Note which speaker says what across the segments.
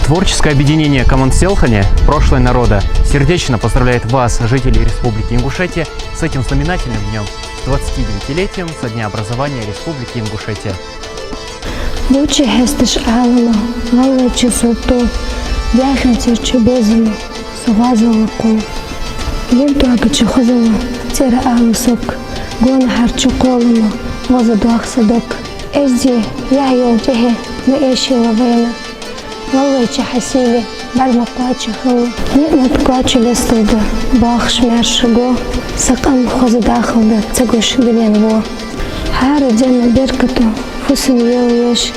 Speaker 1: Творческое объединение Команд Селхани «Прошлое народа» сердечно поздравляет вас, жителей Республики Ингушетия, с этим знаменательным днем, 29-летием со дня образования Республики Ингушетия.
Speaker 2: Лучше хестиш алала, лала чесоту, яханцер чебезами, сувазала кол. Линту агачи хозала, тера алусок, гона харчу колума, возадуах садок. Эзди, яхьел джехе, наэши лавена. Лала чахасили, барма плачу хала. Нетнат плачу лестуда, бах шмершиго, сакам хозадахалда, цагуш гненво. Хара джена беркату, фусин еш,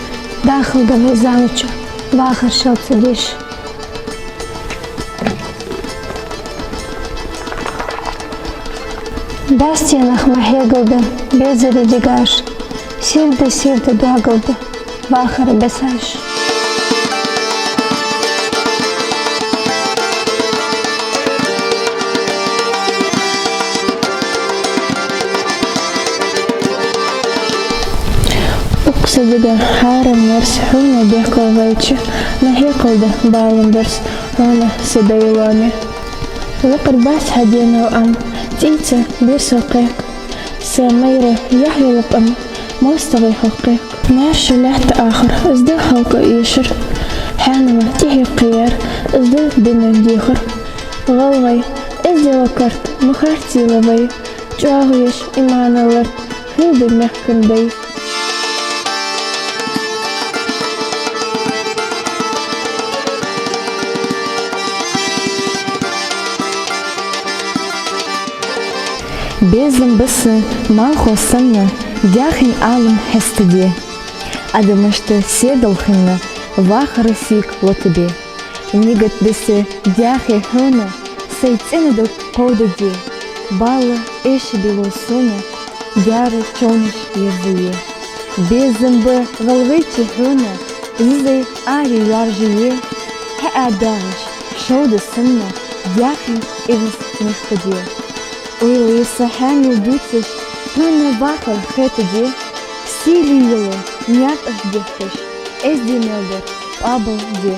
Speaker 2: дахалда везамчу, бахар шалцадиш. Дастиянах махегалда, безари дигаш, сирда дуагалда, бахара бесаш. Уксадида харам мерс хуна бехкал вайчу, нахекалда баландерс, рана седайлами. Лакарбас хадина ам, тица бесокек, самайра яхьелап ам, мостовый хокек. Мерши лехт ахр, сда халка ишер, ханама тихи қияр, сда дина дихар. Галвай, изди лакарт, махарти лавай, чуагуеш имана ларт, хилби мехкан бай.
Speaker 3: Безым бысы малхо сынна, дяхин алым хестеде. Адамышты седал хынна, вахары сик лотыбе. Нигат бесі дяхи хына, сайцины кодыде. Балы эші бело суна, дяры чоныш езые. Безым бы ғалвайчы хына, зызай ари яржие. Хэ адағыш, шоуды сынна, дяхин эвіз нехтеде. Ойлы сахани дуцеш, хына вахар хэтеде, сили ело, нят ахдехтеш, эзди мелдер, абл де.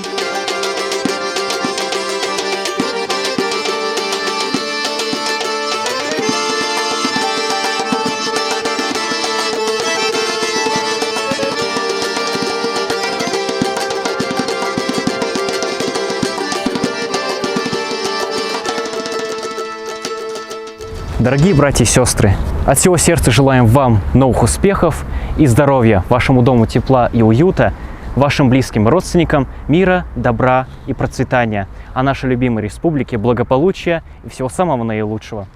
Speaker 1: Дорогие братья и сестры, от всего сердца желаем вам новых успехов и здоровья, вашему дому тепла и уюта, вашим близким родственникам мира, добра и процветания, а нашей любимой республике благополучия и всего самого наилучшего.